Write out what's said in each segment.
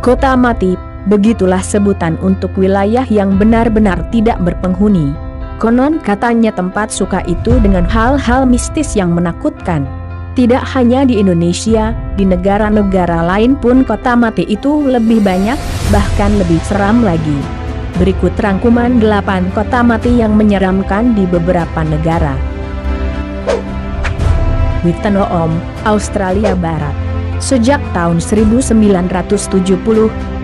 Kota mati, begitulah sebutan untuk wilayah yang benar-benar tidak berpenghuni. Konon katanya tempat suka itu dengan hal-hal mistis yang menakutkan. Tidak hanya di Indonesia, di negara-negara lain pun kota mati itu lebih banyak, bahkan lebih seram lagi. Berikut rangkuman 8 kota mati yang menyeramkan di beberapa negara. Wittenoom, Australia Barat. Sejak tahun 1970,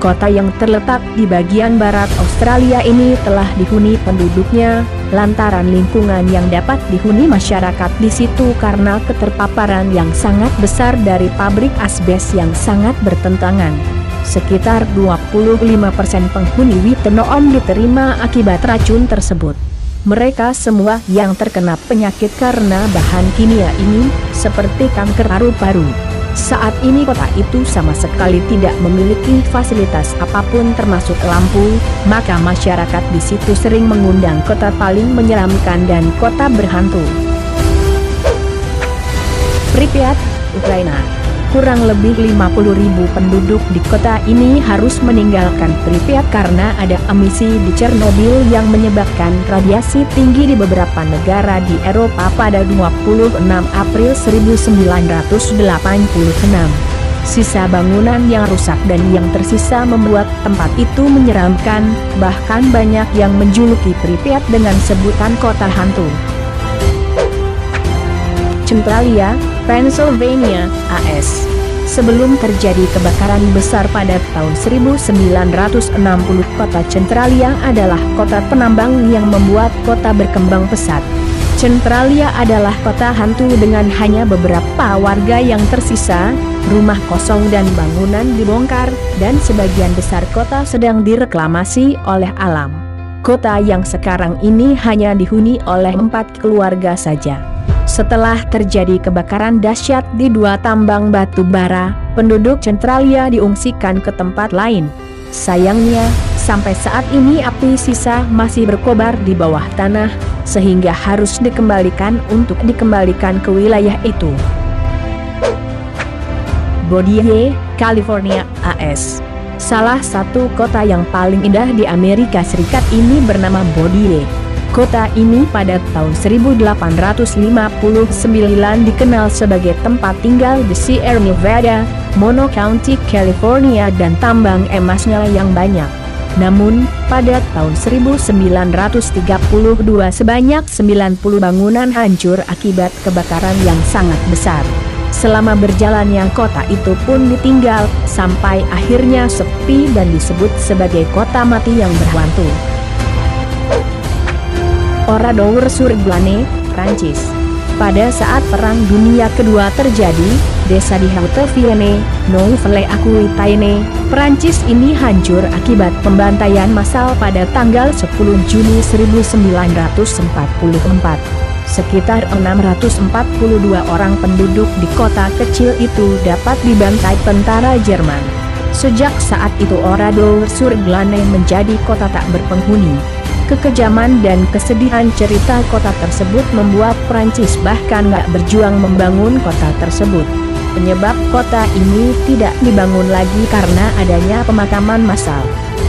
kota yang terletak di bagian barat Australia ini telah dihuni penduduknya, lantaran lingkungan yang dapat dihuni masyarakat di situ karena keterpaparan yang sangat besar dari pabrik asbes yang sangat bertentangan. Sekitar 25% penghuni Wittenoom diterima akibat racun tersebut. Mereka semua yang terkena penyakit karena bahan kimia ini, seperti kanker paru-paru. Saat ini kota itu sama sekali tidak memiliki fasilitas apapun termasuk lampu, maka masyarakat di situ sering mengundang kota paling menyeramkan dan kota berhantu. Pripyat, Ukraina. Kurang lebih 50.000 penduduk di kota ini harus meninggalkan Pripyat karena ada emisi di Chernobyl yang menyebabkan radiasi tinggi di beberapa negara di Eropa pada 26 April 1986. Sisa bangunan yang rusak dan yang tersisa membuat tempat itu menyeramkan, bahkan banyak yang menjuluki Pripyat dengan sebutan kota hantu. Centralia, Pennsylvania, AS. Sebelum terjadi kebakaran besar pada tahun 1960, kota Centralia adalah kota penambang yang membuat kota berkembang pesat. Centralia adalah kota hantu dengan hanya beberapa warga yang tersisa, rumah kosong dan bangunan dibongkar, dan sebagian besar kota sedang direklamasi oleh alam. Kota yang sekarang ini hanya dihuni oleh 4 keluarga saja. Setelah terjadi kebakaran dahsyat di 2 tambang batu bara, penduduk Centralia diungsikan ke tempat lain. Sayangnya, sampai saat ini api sisa masih berkobar di bawah tanah, sehingga harus dikembalikan ke wilayah itu. Boise, California, AS. Salah satu kota yang paling indah di Amerika Serikat ini bernama Boise. Kota ini pada tahun 1859 dikenal sebagai tempat tinggal di Sierra Nevada, Mono County, California dan tambang emasnya yang banyak. Namun, pada tahun 1932 sebanyak 90 bangunan hancur akibat kebakaran yang sangat besar. Selama berjalannya kota itu pun ditinggal, sampai akhirnya sepi dan disebut sebagai kota mati yang berhantu. Oradour-sur-Glane, Prancis. Pada saat Perang Dunia Kedua terjadi, desa di Haute-Vienne, Nouvelle-Aquitaine, Prancis ini hancur akibat pembantaian massal pada tanggal 10 Juni 1944. Sekitar 642 orang penduduk di kota kecil itu dapat dibantai tentara Jerman. Sejak saat itu Oradour-sur-Glane menjadi kota tak berpenghuni. Kekejaman dan kesedihan cerita kota tersebut membuat Prancis bahkan gak berjuang membangun kota tersebut. Penyebab kota ini tidak dibangun lagi karena adanya pemakaman massal,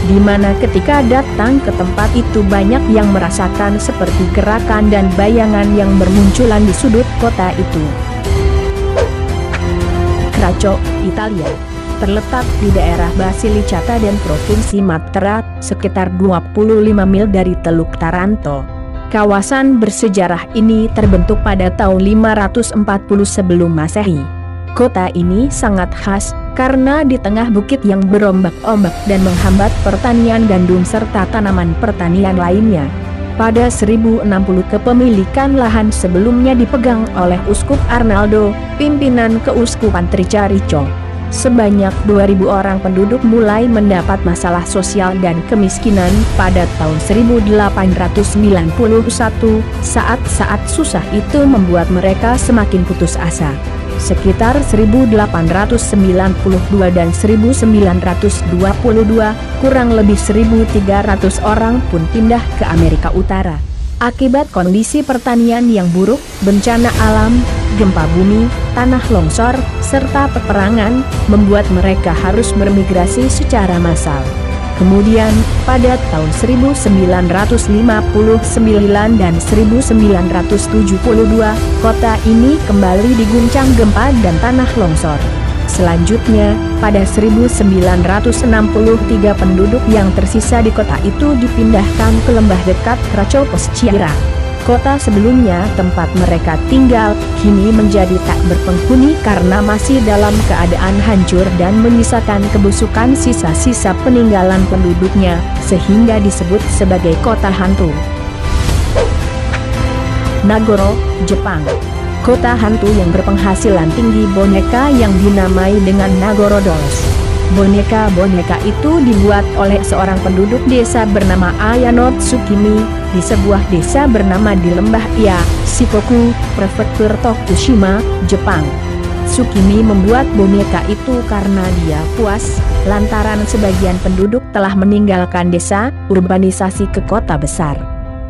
di mana ketika datang ke tempat itu banyak yang merasakan seperti gerakan dan bayangan yang bermunculan di sudut kota itu. Cracco, Italia. Terletak di daerah Basilicata dan Provinsi Matera, sekitar 25 mil dari Teluk Taranto. Kawasan bersejarah ini terbentuk pada tahun 540 sebelum Masehi. Kota ini sangat khas, karena di tengah bukit yang berombak-ombak dan menghambat pertanian gandum serta tanaman pertanian lainnya. Pada 1060 kepemilikan lahan sebelumnya dipegang oleh Uskup Arnaldo, pimpinan Keuskupan Tricarico. Sebanyak 2.000 orang penduduk mulai mendapat masalah sosial dan kemiskinan pada tahun 1891, saat-saat susah itu membuat mereka semakin putus asa. Sekitar 1892 dan 1922, kurang lebih 1.300 orang pun pindah ke Amerika Utara. Akibat kondisi pertanian yang buruk, bencana alam, gempa bumi, tanah longsor, serta peperangan, membuat mereka harus bermigrasi secara massal. Kemudian, pada tahun 1959 dan 1972, kota ini kembali diguncang gempa dan tanah longsor. Selanjutnya, pada 1963 penduduk yang tersisa di kota itu dipindahkan ke lembah dekat Kracow Peschiera. Kota sebelumnya tempat mereka tinggal, kini menjadi tak berpenghuni karena masih dalam keadaan hancur dan menyisakan kebusukan sisa-sisa peninggalan penduduknya, sehingga disebut sebagai kota hantu. Nagoro, Jepang. Kota hantu yang berpenghasilan tinggi boneka yang dinamai dengan Nagoro Dolls. Boneka-boneka itu dibuat oleh seorang penduduk desa bernama Ayano Tsukimi, di sebuah desa bernama di Lembah Iya, Shikoku, Prefektur Tokushima, Jepang. Tsukimi membuat boneka itu karena dia puas, lantaran sebagian penduduk telah meninggalkan desa, urbanisasi ke kota besar.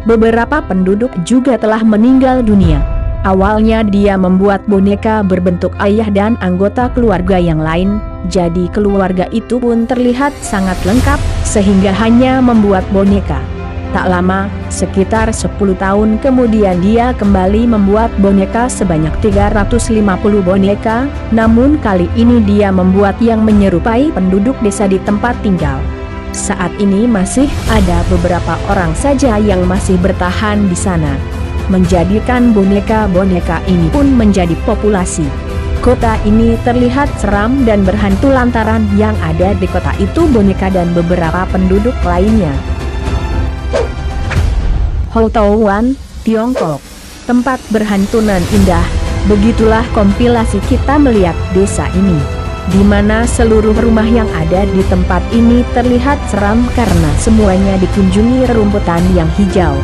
Beberapa penduduk juga telah meninggal dunia. Awalnya dia membuat boneka berbentuk ayah dan anggota keluarga yang lain, jadi keluarga itu pun terlihat sangat lengkap, sehingga hanya membuat boneka. Tak lama, sekitar 10 tahun kemudian dia kembali membuat boneka sebanyak 350 boneka, namun kali ini dia membuat yang menyerupai penduduk desa di tempat tinggal. Saat ini masih ada beberapa orang saja yang masih bertahan di sana. Menjadikan boneka-boneka ini pun menjadi populasi. Kota ini terlihat seram dan berhantu lantaran yang ada di kota itu boneka dan beberapa penduduk lainnya. Houtou-wan, Tiongkok. Tempat berhantu nan indah. Begitulah kompilasi kita melihat desa ini, di mana seluruh rumah yang ada di tempat ini terlihat seram karena semuanya dikunjungi rerumputan yang hijau.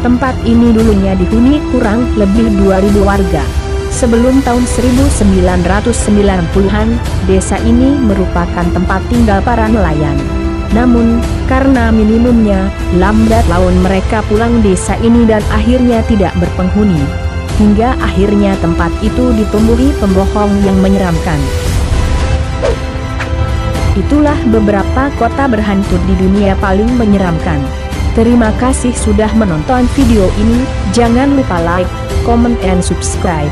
Tempat ini dulunya dihuni kurang lebih 2.000 warga. Sebelum tahun 1990-an, desa ini merupakan tempat tinggal para nelayan. Namun, karena minimumnya, lambat laun mereka pulang desa ini dan akhirnya tidak berpenghuni. Hingga akhirnya tempat itu ditumbuhi pembohong yang menyeramkan. Itulah beberapa kota berhantu di dunia paling menyeramkan. Terima kasih sudah menonton video ini, jangan lupa like, comment and subscribe.